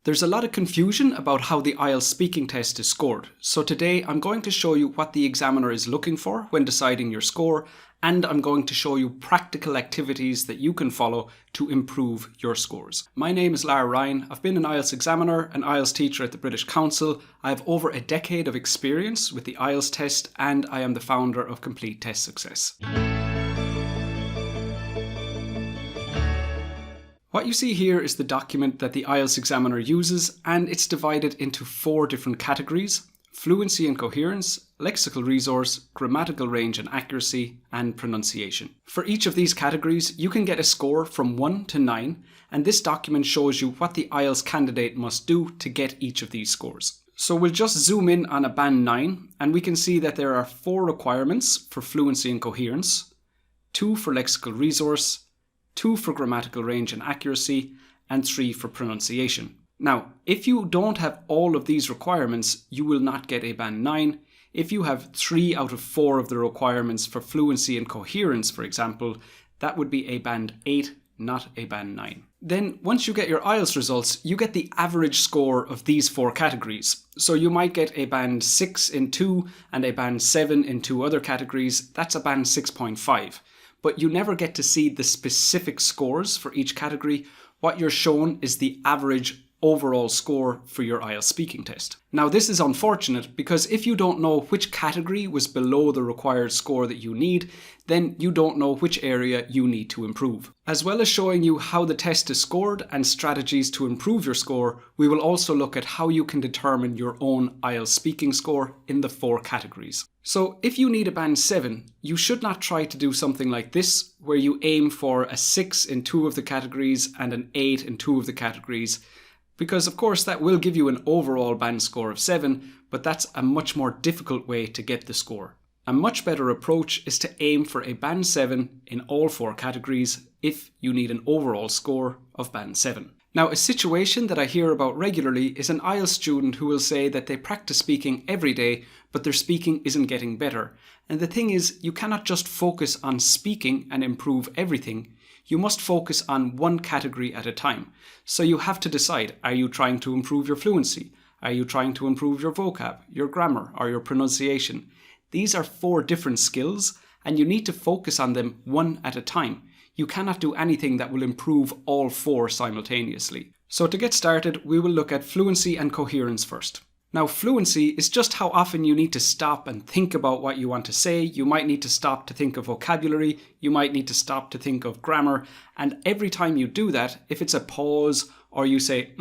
There's a lot of confusion about how the IELTS speaking test is scored, so today I'm going to show you what the examiner is looking for when deciding your score, and I'm going to show you practical activities that you can follow to improve your scores. My name is Lara Ryan. I've been an IELTS examiner, an IELTS teacher at the British Council. I have over a decade of experience with the IELTS test, and I am the founder of Complete Test Success. What you see here is the document that the IELTS examiner uses, and it's divided into 4 different categories: Fluency and Coherence, Lexical Resource, Grammatical Range and Accuracy, and Pronunciation. For each of these categories, you can get a score from 1 to 9, and this document shows you what the IELTS candidate must do to get each of these scores. So we'll just zoom in on a band 9, and we can see that there are 4 requirements for Fluency and Coherence, 2 for Lexical Resource, 2 for Grammatical Range and Accuracy, and 3 for Pronunciation. Now, if you don't have all of these requirements, you will not get a band 9. If you have 3 out of 4 of the requirements for Fluency and Coherence, for example, that would be a band 8, not a band 9. Then, once you get your IELTS results, you get the average score of these 4 categories. So you might get a band 6 in 2 and a band 7 in 2 other categories. That's a band 6.5. But you never get to see the specific scores for each category. What you're shown is the average overall score for your IELTS speaking test. Now, this is unfortunate because if you don't know which category was below the required score that you need, then you don't know which area you need to improve. As well as showing you how the test is scored and strategies to improve your score, we will also look at how you can determine your own IELTS speaking score in the 4 categories. So if you need a band 7, you should not try to do something like this, where you aim for a 6 in 2 of the categories and an 8 in 2 of the categories, because of course that will give you an overall band score of 7, but that's a much more difficult way to get the score. A much better approach is to aim for a band 7 in all 4 categories if you need an overall score of band 7. Now, a situation that I hear about regularly is an IELTS student who will say that they practice speaking every day, but their speaking isn't getting better. And the thing is, you cannot just focus on speaking and improve everything. You must focus on one category at a time. So you have to decide, are you trying to improve your fluency? Are you trying to improve your vocab, your grammar, or your pronunciation? These are 4 different skills, and you need to focus on them one at a time. You cannot do anything that will improve all 4 simultaneously. So to get started, we will look at fluency and coherence first. Now, fluency is just how often you need to stop and think about what you want to say. You might need to stop to think of vocabulary. You might need to stop to think of grammar. And every time you do that, if it's a pause, or you say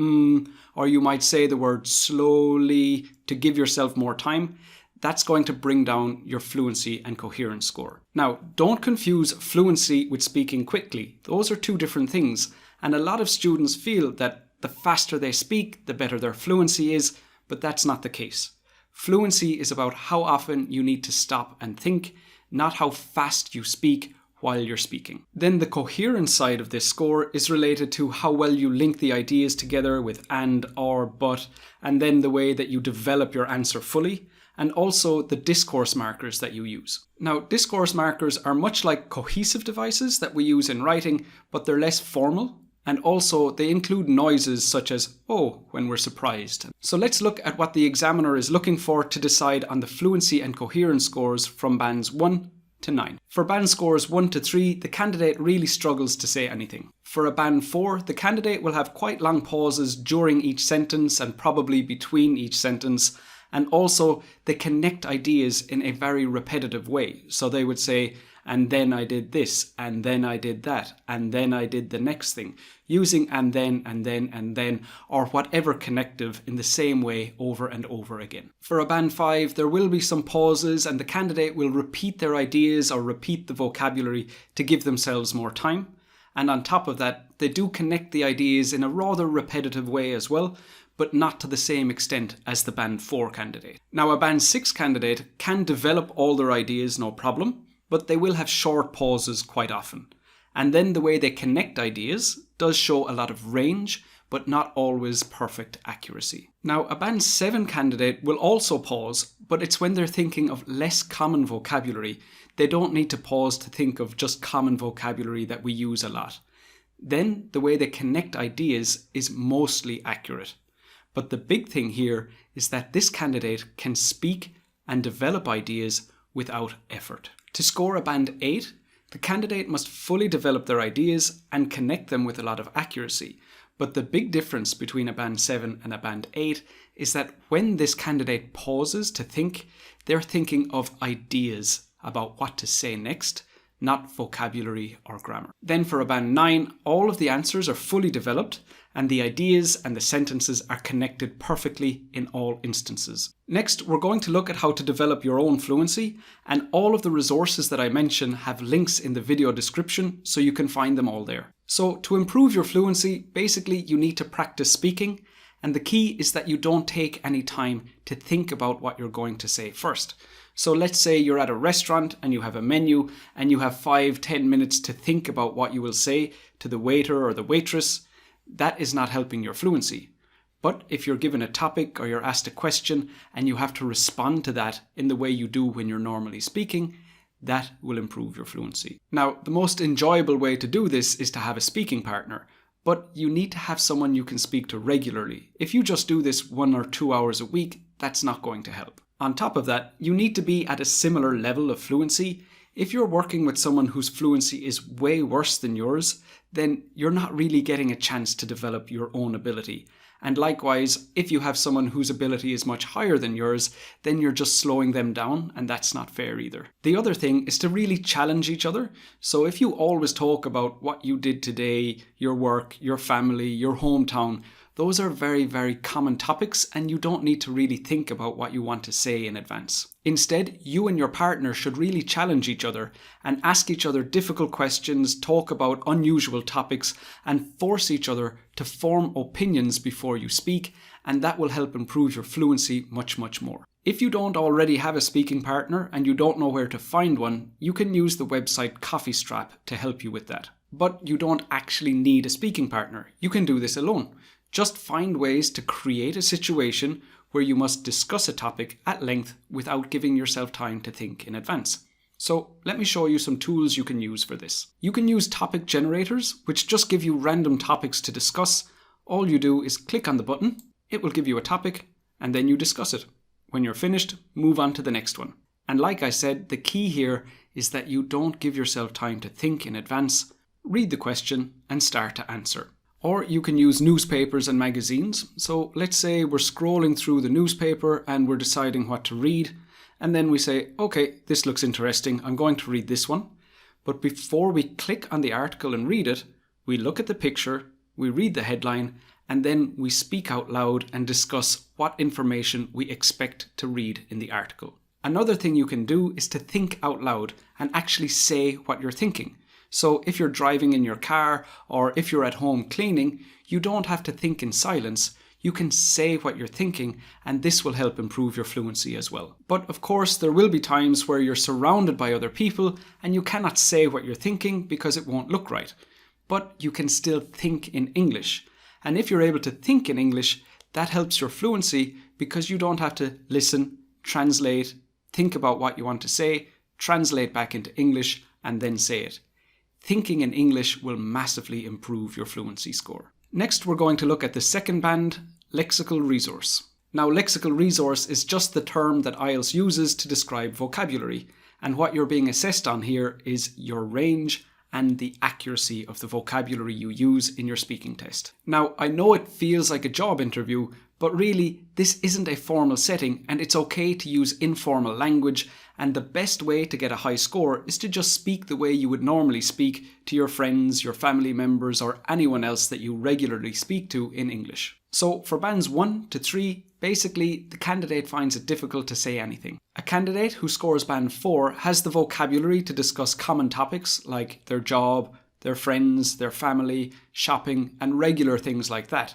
or you might say the word slowly to give yourself more time, that's going to bring down your fluency and coherence score. Now, don't confuse fluency with speaking quickly. Those are 2 different things. And a lot of students feel that the faster they speak, the better their fluency is, but that's not the case. Fluency is about how often you need to stop and think, not how fast you speak while you're speaking. Then the coherence side of this score is related to how well you link the ideas together with and, or, but, and then the way that you develop your answer fully, and also the discourse markers that you use. Now, discourse markers are much like cohesive devices that we use in writing, but they're less formal, and also they include noises such as oh when we're surprised. So let's look at what the examiner is looking for to decide on the fluency and coherence scores from bands 1 to 9. For band scores 1 to 3, the candidate really struggles to say anything. For a band 4, the candidate will have quite long pauses during each sentence and probably between each sentence. And also, they connect ideas in a very repetitive way. So they would say, and then I did this, and then I did that, and then I did the next thing, using and then, or whatever connective in the same way over and over again. For a band 5, there will be some pauses, and the candidate will repeat their ideas or repeat the vocabulary to give themselves more time. And on top of that, they do connect the ideas in a rather repetitive way as well, but not to the same extent as the band 4 candidate. Now, a band 6 candidate can develop all their ideas no problem, but they will have short pauses quite often. And then the way they connect ideas does show a lot of range, but not always perfect accuracy. Now, a band 7 candidate will also pause, but it's when they're thinking of less common vocabulary. They don't need to pause to think of just common vocabulary that we use a lot. Then the way they connect ideas is mostly accurate. But the big thing here is that this candidate can speak and develop ideas without effort. To score a band 8, the candidate must fully develop their ideas and connect them with a lot of accuracy. But the big difference between a band 7 and a band 8 is that when this candidate pauses to think, they're thinking of ideas about what to say next, not vocabulary or grammar. Then for a band 9, all of the answers are fully developed and the ideas and the sentences are connected perfectly in all instances. Next, we're going to look at how to develop your own fluency, and all of the resources that I mention have links in the video description so you can find them all there. So to improve your fluency, basically you need to practice speaking, and the key is that you don't take any time to think about what you're going to say first. So let's say you're at a restaurant and you have a menu and you have 5-10 minutes to think about what you will say to the waiter or the waitress. That is not helping your fluency. But if you're given a topic or you're asked a question and you have to respond to that in the way you do when you're normally speaking, that will improve your fluency. Now, the most enjoyable way to do this is to have a speaking partner, but you need to have someone you can speak to regularly. If you just do this 1 or 2 hours a week, that's not going to help. On top of that, you need to be at a similar level of fluency. If you're working with someone whose fluency is way worse than yours, then you're not really getting a chance to develop your own ability. And likewise, if you have someone whose ability is much higher than yours, then you're just slowing them down, and that's not fair either. The other thing is to really challenge each other. So if you always talk about what you did today, your work, your family, your hometown, those are very, very common topics, and you don't need to really think about what you want to say in advance. Instead, you and your partner should really challenge each other and ask each other difficult questions, talk about unusual topics, and force each other to form opinions before you speak, and that will help improve your fluency much, much more. If you don't already have a speaking partner and you don't know where to find one, you can use the website Coffeestrap to help you with that. But you don't actually need a speaking partner. You can do this alone. Just find ways to create a situation where you must discuss a topic at length without giving yourself time to think in advance. So let me show you some tools you can use for this. You can use topic generators, which just give you random topics to discuss. All you do is click on the button, it will give you a topic, and then you discuss it. When you're finished, move on to the next one. And like I said, the key here is that you don't give yourself time to think in advance, read the question, and start to answer. Or you can use newspapers and magazines. So let's say we're scrolling through the newspaper and we're deciding what to read. And then we say, okay, this looks interesting. I'm going to read this one. But before we click on the article and read it, we look at the picture, we read the headline, and then we speak out loud and discuss what information we expect to read in the article. Another thing you can do is to think out loud and actually say what you're thinking. So if you're driving in your car or if you're at home cleaning, you don't have to think in silence. You can say what you're thinking, and this will help improve your fluency as well. But of course, there will be times where you're surrounded by other people and you cannot say what you're thinking because it won't look right. But you can still think in English. And if you're able to think in English, that helps your fluency because you don't have to listen, translate, think about what you want to say, translate back into English, and then say it. Thinking in English will massively improve your fluency score. Next, we're going to look at the second band, Lexical Resource. Now, Lexical Resource is just the term that IELTS uses to describe vocabulary, and what you're being assessed on here is your range and the accuracy of the vocabulary you use in your speaking test. Now, I know it feels like a job interview, but really, this isn't a formal setting, and it's okay to use informal language, and the best way to get a high score is to just speak the way you would normally speak to your friends, your family members, or anyone else that you regularly speak to in English. So for bands 1 to 3, basically the candidate finds it difficult to say anything. A candidate who scores band 4 has the vocabulary to discuss common topics like their job, their friends, their family, shopping, and regular things like that.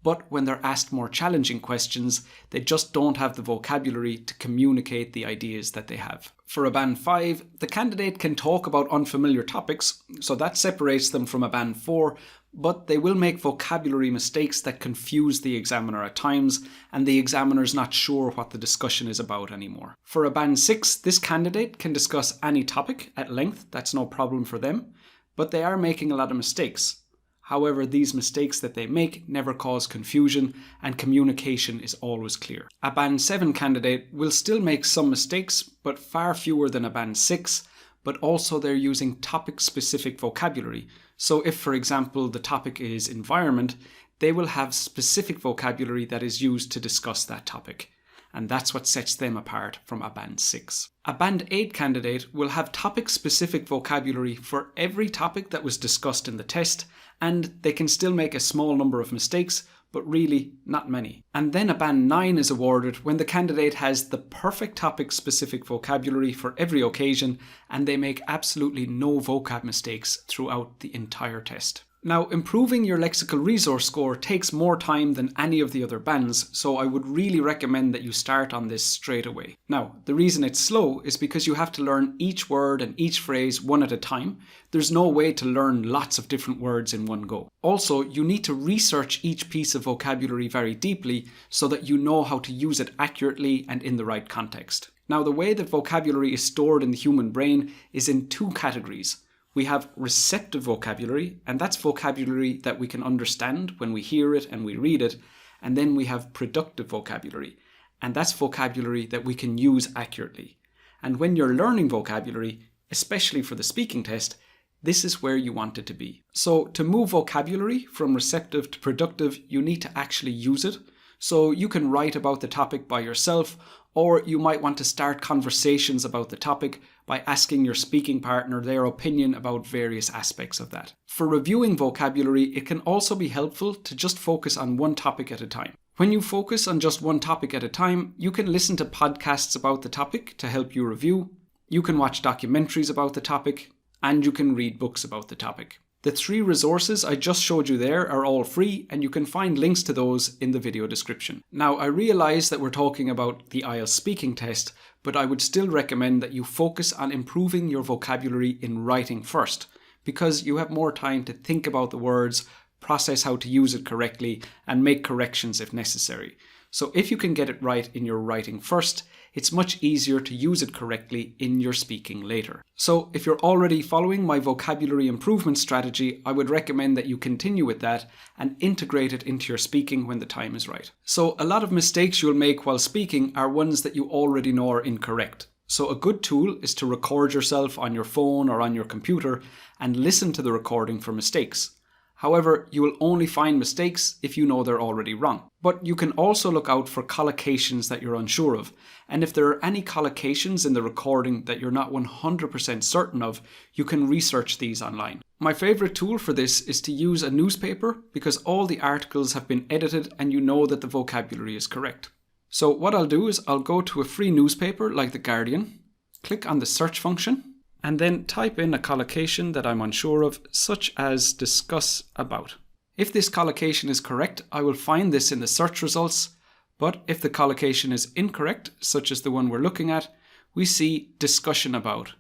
But when they're asked more challenging questions, they just don't have the vocabulary to communicate the ideas that they have. For a band 5, the candidate can talk about unfamiliar topics, so that separates them from a band 4, but they will make vocabulary mistakes that confuse the examiner at times, and the examiner's not sure what the discussion is about anymore. For a band 6, this candidate can discuss any topic at length, that's no problem for them, but they are making a lot of mistakes. However, these mistakes that they make never cause confusion and communication is always clear. A Band 7 candidate will still make some mistakes, but far fewer than a Band 6, but also they're using topic-specific vocabulary. So if, for example, the topic is environment, they will have specific vocabulary that is used to discuss that topic. And that's what sets them apart from a Band 6. A Band 8 candidate will have topic-specific vocabulary for every topic that was discussed in the test, and they can still make a small number of mistakes, but really not many. And then a Band 9 is awarded when the candidate has the perfect topic-specific vocabulary for every occasion, and they make absolutely no vocab mistakes throughout the entire test. Now, improving your lexical resource score takes more time than any of the other bands, so I would really recommend that you start on this straight away. Now, the reason it's slow is because you have to learn each word and each phrase one at a time. There's no way to learn lots of different words in one go. Also, you need to research each piece of vocabulary very deeply so that you know how to use it accurately and in the right context. Now, the way that vocabulary is stored in the human brain is in two categories. We have receptive vocabulary, and that's vocabulary that we can understand when we hear it and we read it. And then we have productive vocabulary, and that's vocabulary that we can use accurately. And when you're learning vocabulary, especially for the speaking test, this is where you want it to be. So to move vocabulary from receptive to productive, you need to actually use it. So you can write about the topic by yourself, or you might want to start conversations about the topic by asking your speaking partner their opinion about various aspects of that. For reviewing vocabulary, it can also be helpful to just focus on one topic at a time. When you focus on just one topic at a time, you can listen to podcasts about the topic to help you review, you can watch documentaries about the topic, and you can read books about the topic. The 3 resources I just showed you there are all free, and you can find links to those in the video description. Now, I realise that we're talking about the IELTS speaking test, but I would still recommend that you focus on improving your vocabulary in writing first, because you have more time to think about the words, process how to use it correctly, and make corrections if necessary. So if you can get it right in your writing first, it's much easier to use it correctly in your speaking later. So if you're already following my vocabulary improvement strategy, I would recommend that you continue with that and integrate it into your speaking when the time is right. So a lot of mistakes you'll make while speaking are ones that you already know are incorrect. So a good tool is to record yourself on your phone or on your computer and listen to the recording for mistakes. However, you will only find mistakes if you know they're already wrong. But you can also look out for collocations that you're unsure of. And if there are any collocations in the recording that you're not 100% certain of, you can research these online. My favourite tool for this is to use a newspaper because all the articles have been edited and you know that the vocabulary is correct. So what I'll do is I'll go to a free newspaper like The Guardian, click on the search function, and then type in a collocation that I'm unsure of, such as discuss about. If this collocation is correct, I will find this in the search results, but if the collocation is incorrect, such as the one we're looking at, we see discussion about,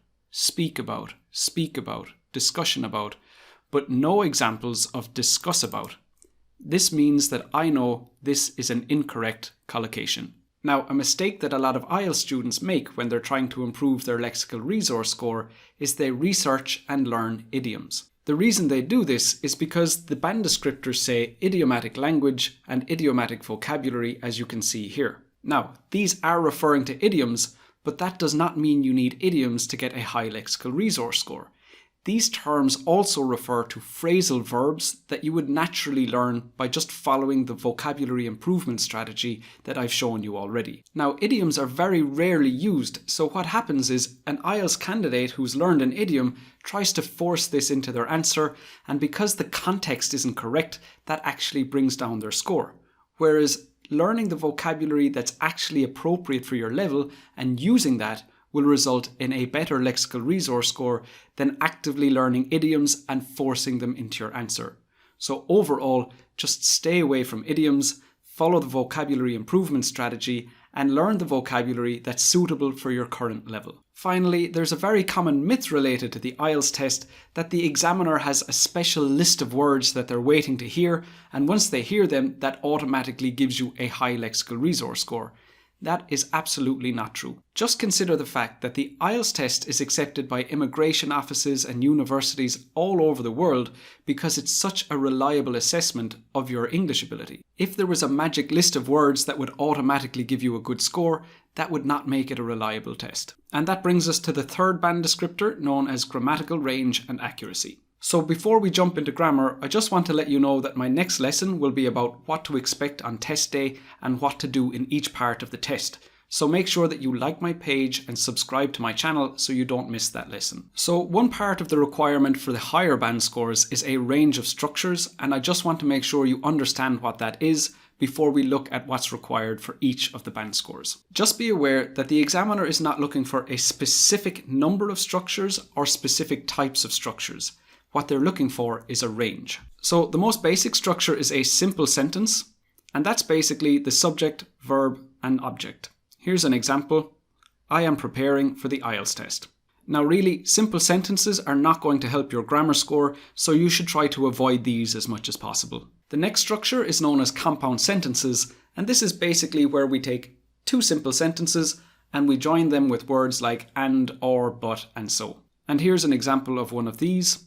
discussion about, but no examples of discuss about. This means that I know this is an incorrect collocation. Now, a mistake that a lot of IELTS students make when they're trying to improve their lexical resource score is they research and learn idioms. The reason they do this is because the band descriptors say idiomatic language and idiomatic vocabulary, as you can see here. Now, these are referring to idioms, but that does not mean you need idioms to get a high lexical resource score. These terms also refer to phrasal verbs that you would naturally learn by just following the vocabulary improvement strategy that I've shown you already. Now, idioms are very rarely used, so what happens is an IELTS candidate who's learned an idiom tries to force this into their answer, and because the context isn't correct, that actually brings down their score. Whereas learning the vocabulary that's actually appropriate for your level and using that will result in a better lexical resource score than actively learning idioms and forcing them into your answer. So overall, just stay away from idioms, follow the vocabulary improvement strategy, and learn the vocabulary that's suitable for your current level. Finally, there's a very common myth related to the IELTS test that the examiner has a special list of words that they're waiting to hear, and once they hear them, that automatically gives you a high lexical resource score. That is absolutely not true. Just consider the fact that the IELTS test is accepted by immigration offices and universities all over the world because it's such a reliable assessment of your English ability. If there was a magic list of words that would automatically give you a good score, that would not make it a reliable test. And that brings us to the third band descriptor, known as grammatical range and accuracy. So before we jump into grammar, I just want to let you know that my next lesson will be about what to expect on test day and what to do in each part of the test. So make sure that you like my page and subscribe to my channel so you don't miss that lesson. So one part of the requirement for the higher band scores is a range of structures, and I just want to make sure you understand what that is before we look at what's required for each of the band scores. Just be aware that the examiner is not looking for a specific number of structures or specific types of structures. What they're looking for is a range. So the most basic structure is a simple sentence, and that's basically the subject, verb, and object. Here's an example. I am preparing for the IELTS test. Now really, simple sentences are not going to help your grammar score, so you should try to avoid these as much as possible. The next structure is known as compound sentences, and this is basically where we take two simple sentences and we join them with words like and, or, but, and so. And here's an example of one of these.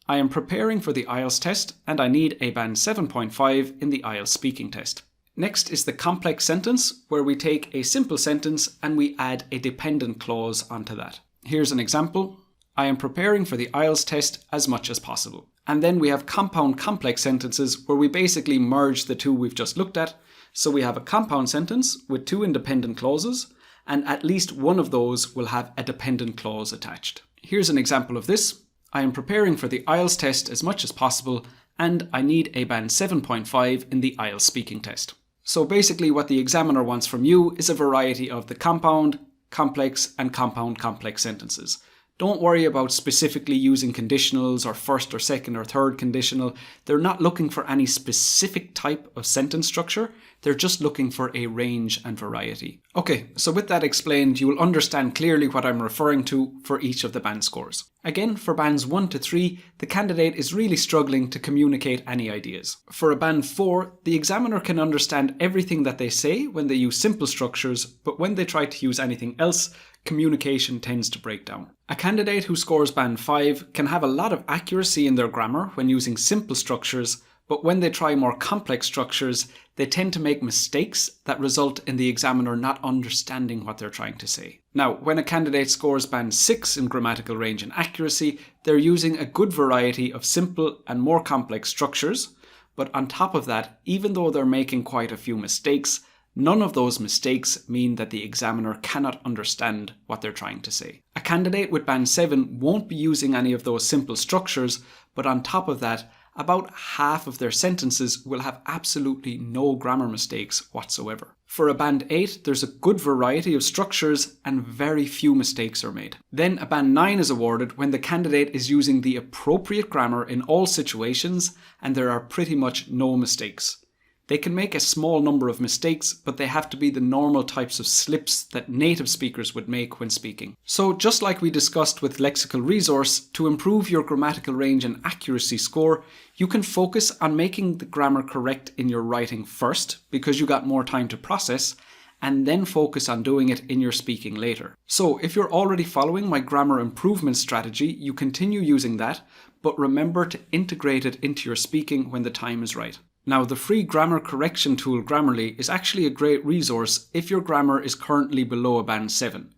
I am preparing for the IELTS test and I need a band 7.5 in the IELTS speaking test. Next is the complex sentence, where we take a simple sentence and we add a dependent clause onto that. Here's an example. I am preparing for the IELTS test as much as possible. And then we have compound complex sentences, where we basically merge the two we've just looked at. So we have a compound sentence with two independent clauses, and at least one of those will have a dependent clause attached. Here's an example of this. I am preparing for the IELTS test as much as possible, and I need a band 7.5 in the IELTS speaking test. So basically what the examiner wants from you is a variety of the compound, complex, and compound complex sentences. Don't worry about specifically using conditionals or first or second or third conditional. They're not looking for any specific type of sentence structure. They're just looking for a range and variety. Okay, so with that explained, you will understand clearly what I'm referring to for each of the band scores. Again, for bands 1 to 3, the candidate is really struggling to communicate any ideas. For a band 4, the examiner can understand everything that they say when they use simple structures, but when they try to use anything else, communication tends to break down. A candidate who scores band 5 can have a lot of accuracy in their grammar when using simple structures, but when they try more complex structures, they tend to make mistakes that result in the examiner not understanding what they're trying to say. Now, when a candidate scores band 6 in grammatical range and accuracy, they're using a good variety of simple and more complex structures, but on top of that, even though they're making quite a few mistakes, none of those mistakes mean that the examiner cannot understand what they're trying to say. A candidate with band 7 won't be using any of those simple structures, but on top of that, about half of their sentences will have absolutely no grammar mistakes whatsoever. For a band 8, there's a good variety of structures and very few mistakes are made. Then a band 9 is awarded when the candidate is using the appropriate grammar in all situations and there are pretty much no mistakes. They can make a small number of mistakes, but they have to be the normal types of slips that native speakers would make when speaking. So just like we discussed with Lexical Resource, to improve your grammatical range and accuracy score, you can focus on making the grammar correct in your writing first, because you got more time to process, and then focus on doing it in your speaking later. So if you're already following my grammar improvement strategy, you continue using that, but remember to integrate it into your speaking when the time is right. Now, the free grammar correction tool Grammarly is actually a great resource if your grammar is currently below a band 7.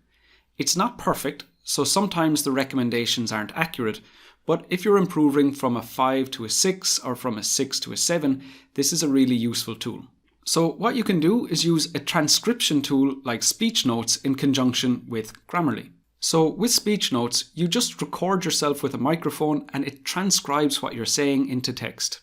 It's not perfect, so sometimes the recommendations aren't accurate, but if you're improving from a 5 to a 6 or from a 6 to a 7, this is a really useful tool. So what you can do is use a transcription tool like speech notes in conjunction with Grammarly. So with speech notes, you just record yourself with a microphone and it transcribes what you're saying into text.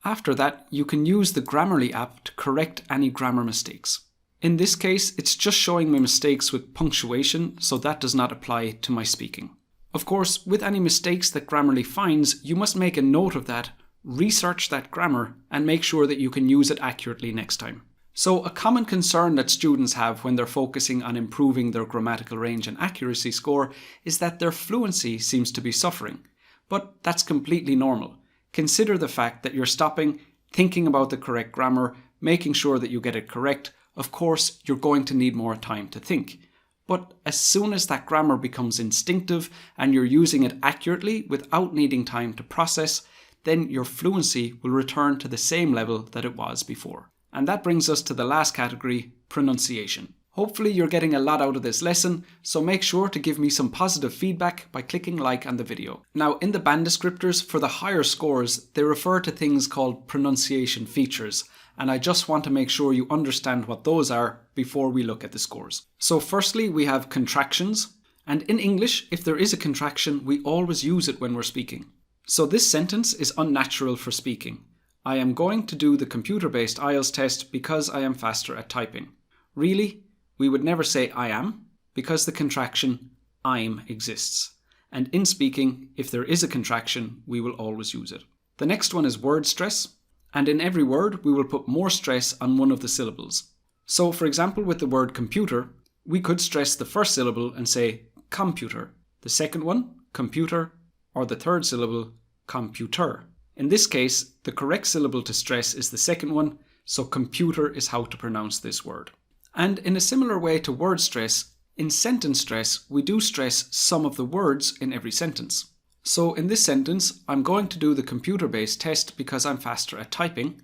After that, you can use the Grammarly app to correct any grammar mistakes. In this case, it's just showing me mistakes with punctuation, so that does not apply to my speaking. Of course, with any mistakes that Grammarly finds, you must make a note of that, research that grammar, and make sure that you can use it accurately next time. So a common concern that students have when they're focusing on improving their grammatical range and accuracy score is that their fluency seems to be suffering. But that's completely normal. Consider the fact that you're stopping, thinking about the correct grammar, making sure that you get it correct, of course you're going to need more time to think. But as soon as that grammar becomes instinctive and you're using it accurately without needing time to process, then your fluency will return to the same level that it was before. And that brings us to the last category, pronunciation. Hopefully you're getting a lot out of this lesson, so make sure to give me some positive feedback by clicking like on the video. Now, in the band descriptors for the higher scores, they refer to things called pronunciation features, and I just want to make sure you understand what those are before we look at the scores. So firstly, we have contractions, and in English, if there is a contraction, we always use it when we're speaking. So this sentence is unnatural for speaking. I am going to do the computer-based IELTS test because I am faster at typing. Really? We would never say I am, because the contraction I'm exists. And in speaking, if there is a contraction, we will always use it. The next one is word stress, and in every word we will put more stress on one of the syllables. So for example, with the word computer, we could stress the first syllable and say computer, the second one, computer, or the third syllable, computer. In this case, the correct syllable to stress is the second one, so computer is how to pronounce this word. And in a similar way to word stress, in sentence stress, we do stress some of the words in every sentence. So in this sentence, I'm going to do the computer-based test because I'm faster at typing.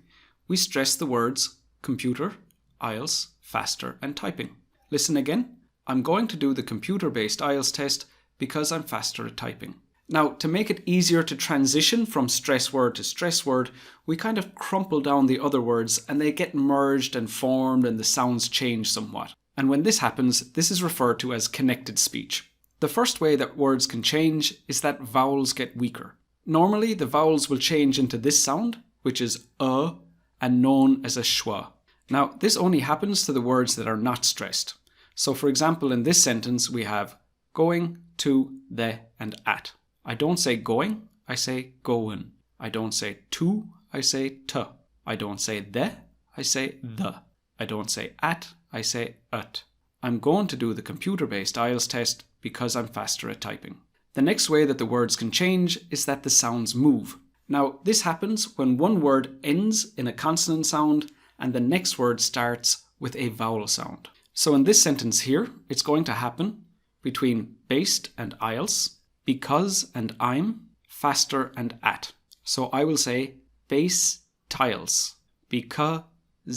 We stress the words computer, IELTS, faster, and typing. Listen again. I'm going to do the computer-based IELTS test because I'm faster at typing. Now, to make it easier to transition from stress word to stress word, we kind of crumple down the other words and they get merged and formed and the sounds change somewhat. And when this happens, this is referred to as connected speech. The first way that words can change is that vowels get weaker. Normally, the vowels will change into this sound, which is and known as a schwa. Now, this only happens to the words that are not stressed. So for example, in this sentence, we have going, to, the, and at. I don't say going, I say goin'. I don't say to, I say to. I don't say the, I say the. I don't say at, I say ut. I'm going to do the computer-based IELTS test because I'm faster at typing. The next way that the words can change is that the sounds move. Now, this happens when one word ends in a consonant sound and the next word starts with a vowel sound. So in this sentence here, it's going to happen between based and IELTS, because and I'm, faster and at. So I will say base tiles, because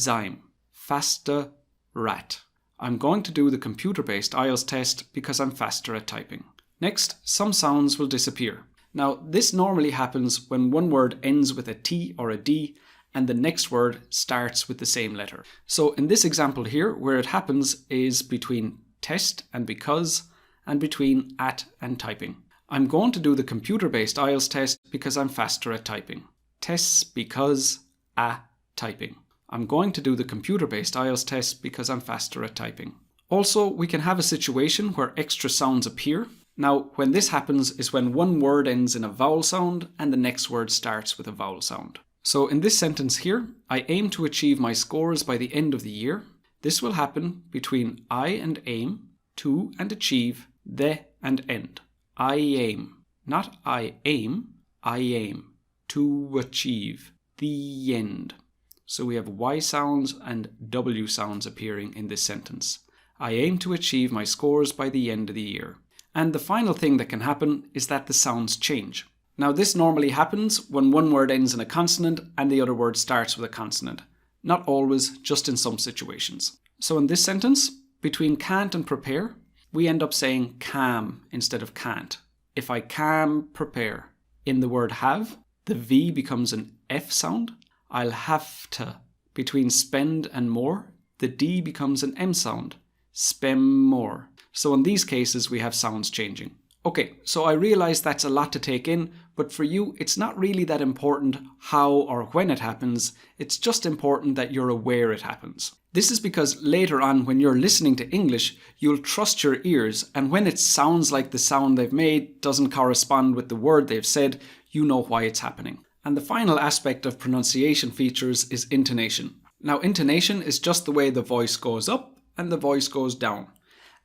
I'm, faster rat. I'm going to do the computer-based IELTS test because I'm faster at typing. Next, some sounds will disappear. Now, this normally happens when one word ends with a T or a D and the next word starts with the same letter. So in this example here, where it happens is between test and because, and between at and typing. I'm going to do the computer-based IELTS test because I'm faster at typing. Tests because typing. I'm going to do the computer-based IELTS test because I'm faster at typing. Also, we can have a situation where extra sounds appear. Now, when this happens is when one word ends in a vowel sound and the next word starts with a vowel sound. So in this sentence here, I aim to achieve my scores by the end of the year. This will happen between I and aim, to and achieve, the and end. I aim, not I aim, to achieve, the end. So we have Y sounds and W sounds appearing in this sentence. I aim to achieve my scores by the end of the year. And the final thing that can happen is that the sounds change. Now this normally happens when one word ends in a consonant and the other word starts with a consonant. Not always, just in some situations. So in this sentence, between can't and prepare, we end up saying can instead of can't. If I can prepare. In the word have, the V becomes an F sound. I'll have to. Between spend and more, the D becomes an M sound. Spend more. So in these cases, we have sounds changing. Okay, so I realize that's a lot to take in, but for you, it's not really that important how or when it happens. It's just important that you're aware it happens. This is because later on, when you're listening to English, you'll trust your ears, and when it sounds like the sound they've made doesn't correspond with the word they've said, you know why it's happening. And the final aspect of pronunciation features is intonation. Now, intonation is just the way the voice goes up and the voice goes down.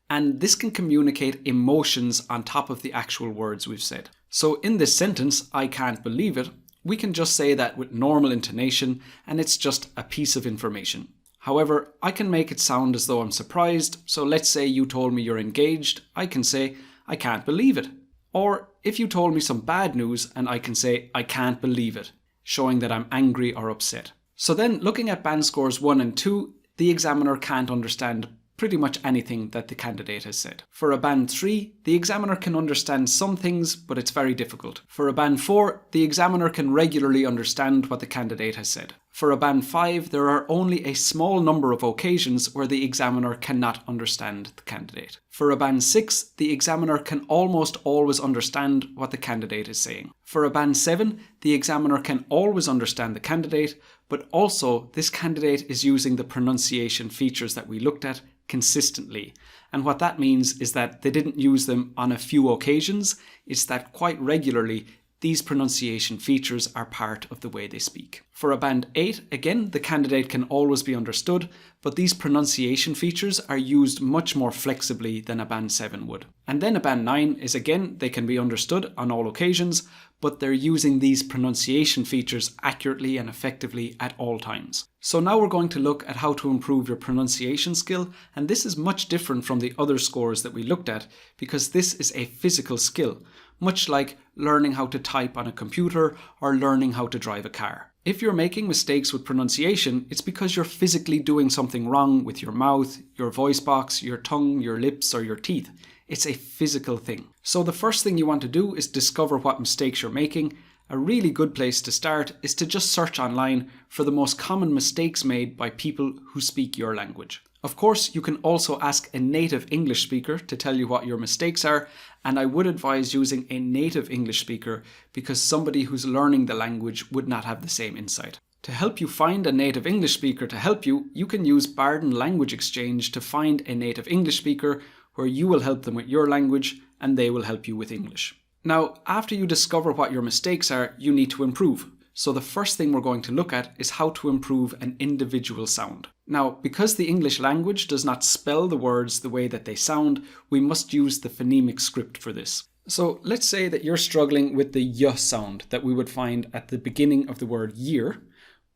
And this can communicate emotions on top of the actual words we've said. So in this sentence, I can't believe it, we can just say that with normal intonation and it's just a piece of information. However, I can make it sound as though I'm surprised, so let's say you told me you're engaged, I can say, I can't believe it. Or if you told me some bad news, and I can say, I can't believe it, showing that I'm angry or upset. So then, looking at band scores 1 and 2, the examiner can't understand pretty much anything that the candidate has said. For a band 3, the examiner can understand some things, but it's very difficult. For a band 4, the examiner can regularly understand what the candidate has said. For a band 5, there are only a small number of occasions where the examiner cannot understand the candidate. For a band 6, the examiner can almost always understand what the candidate is saying. For a band 7, the examiner can always understand the candidate, but also this candidate is using the pronunciation features that we looked at consistently. And what that means is that they didn't use them on a few occasions, it's that quite regularly these pronunciation features are part of the way they speak. For a band 8, again, the candidate can always be understood, but these pronunciation features are used much more flexibly than a band 7 would. And then a band 9 is again, they can be understood on all occasions, but they're using these pronunciation features accurately and effectively at all times. So now we're going to look at how to improve your pronunciation skill, and this is much different from the other scores that we looked at because this is a physical skill, much like learning how to type on a computer or learning how to drive a car. If you're making mistakes with pronunciation, it's because you're physically doing something wrong with your mouth, your voice box, your tongue, your lips, or your teeth. It's a physical thing. So the first thing you want to do is discover what mistakes you're making. A really good place to start is to just search online for the most common mistakes made by people who speak your language. Of course, you can also ask a native English speaker to tell you what your mistakes are, and I would advise using a native English speaker because somebody who's learning the language would not have the same insight. To help you find a native English speaker to help you, you can use Barden Language Exchange to find a native English speaker where you will help them with your language and they will help you with English. Now, after you discover what your mistakes are, you need to improve. So the first thing we're going to look at is how to improve an individual sound. Now, because the English language does not spell the words the way that they sound, we must use the phonemic script for this. So let's say that you're struggling with the y sound that we would find at the beginning of the word year.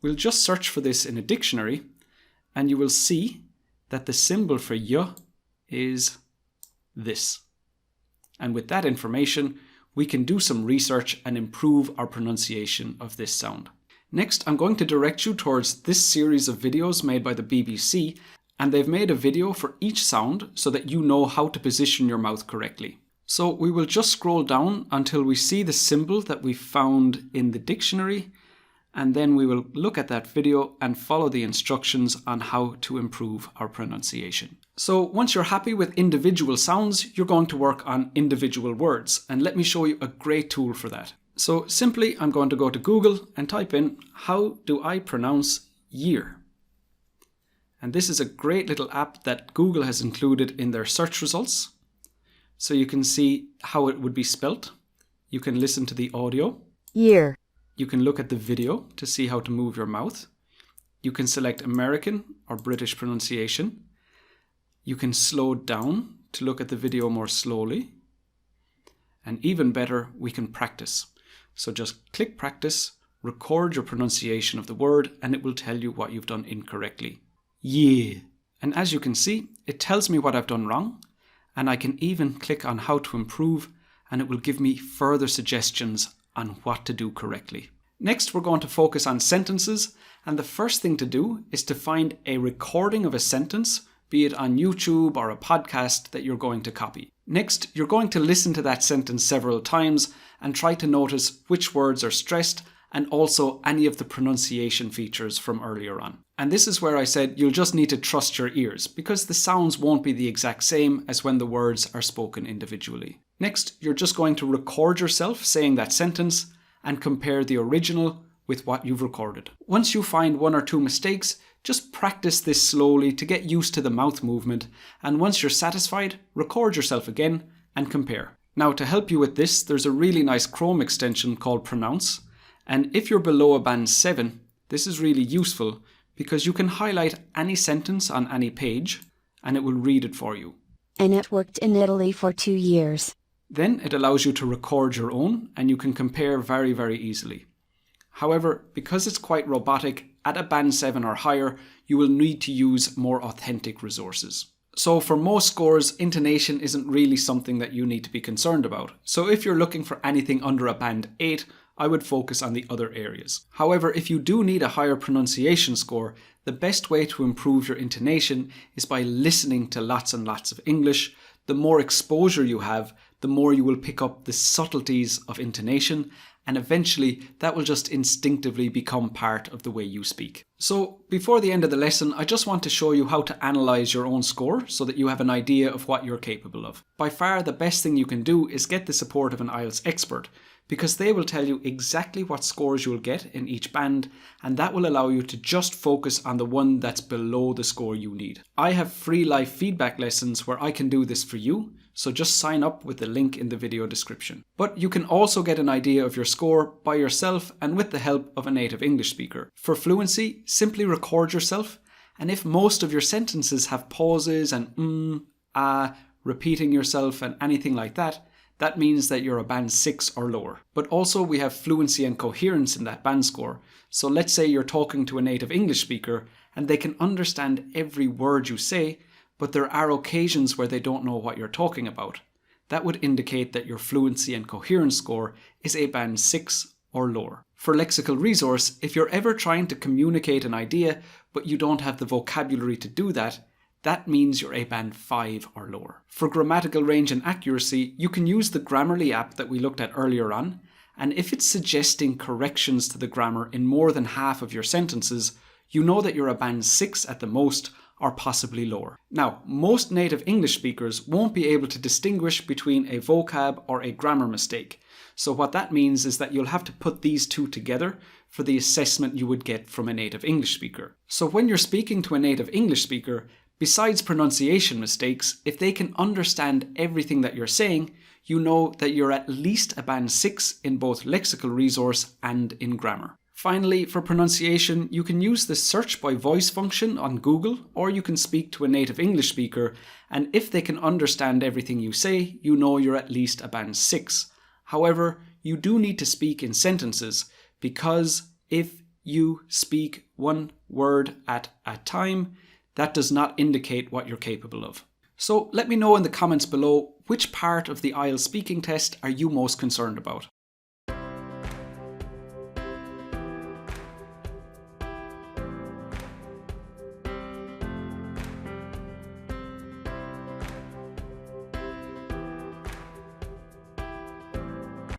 We'll just search for this in a dictionary and you will see that the symbol for y is this. And with that information, we can do some research and improve our pronunciation of this sound. Next, I'm going to direct you towards this series of videos made by the BBC, and they've made a video for each sound so that you know how to position your mouth correctly. So we will just scroll down until we see the symbol that we found in the dictionary, and then we will look at that video and follow the instructions on how to improve our pronunciation. So once you're happy with individual sounds, you're going to work on individual words, and let me show you a great tool for that. So simply, I'm going to go to Google and type in, how do I pronounce year? And this is a great little app that Google has included in their search results. So you can see how it would be spelt. You can listen to the audio. Year. You can look at the video to see how to move your mouth. You can select American or British pronunciation. You can slow down to look at the video more slowly. And even better, we can practice. So just click practice, record your pronunciation of the word, and it will tell you what you've done incorrectly. Yeah. And as you can see, it tells me what I've done wrong, and I can even click on how to improve, and it will give me further suggestions on what to do correctly. Next, we're going to focus on sentences, and the first thing to do is to find a recording of a sentence, be it on YouTube or a podcast that you're going to copy. Next, you're going to listen to that sentence several times and try to notice which words are stressed and also any of the pronunciation features from earlier on. And this is where I said you'll just need to trust your ears because the sounds won't be the exact same as when the words are spoken individually. Next, you're just going to record yourself saying that sentence and compare the original with what you've recorded. Once you find one or two mistakes, just practice this slowly to get used to the mouth movement, and once you're satisfied, record yourself again and compare. Now, to help you with this, there's a really nice Chrome extension called Pronounce, and if you're below a band 7, this is really useful because you can highlight any sentence on any page and it will read it for you. And it worked in Italy for 2 years. Then it allows you to record your own and you can compare very, very easily. However, because it's quite robotic at a band 7 or higher, you will need to use more authentic resources. So for most scores, intonation isn't really something that you need to be concerned about. So if you're looking for anything under a band 8, I would focus on the other areas. However, if you do need a higher pronunciation score, the best way to improve your intonation is by listening to lots and lots of English. The more exposure you have, the more you will pick up the subtleties of intonation, and eventually that will just instinctively become part of the way you speak. So before the end of the lesson, I just want to show you how to analyse your own score so that you have an idea of what you're capable of. By far the best thing you can do is get the support of an IELTS expert, because they will tell you exactly what scores you'll get in each band, and that will allow you to just focus on the one that's below the score you need. I have free live feedback lessons where I can do this for you, so just sign up with the link in the video description. But you can also get an idea of your score by yourself and with the help of a native English speaker. For fluency, simply record yourself, and if most of your sentences have pauses and repeating yourself and anything like that, that means that you're a band 6 or lower. But also we have fluency and coherence in that band score. So let's say you're talking to a native English speaker and they can understand every word you say, but there are occasions where they don't know what you're talking about. That would indicate that your fluency and coherence score is a band 6 or lower. For Lexical Resource, if you're ever trying to communicate an idea but you don't have the vocabulary to do that, that means you're a band 5 or lower. For grammatical range and accuracy, you can use the Grammarly app that we looked at earlier on, and if it's suggesting corrections to the grammar in more than half of your sentences, you know that you're a band 6 at the most, or possibly lower. Now, most native English speakers won't be able to distinguish between a vocab or a grammar mistake. So what that means is that you'll have to put these two together for the assessment you would get from a native English speaker. So when you're speaking to a native English speaker, besides pronunciation mistakes, if they can understand everything that you're saying, you know that you're at least a band 6 in both Lexical Resource and in grammar. Finally, for pronunciation, you can use the search by voice function on Google, or you can speak to a native English speaker, and if they can understand everything you say, you know you're at least a band 6. However, you do need to speak in sentences, because if you speak one word at a time, that does not indicate what you're capable of. So let me know in the comments below, which part of the IELTS speaking test are you most concerned about?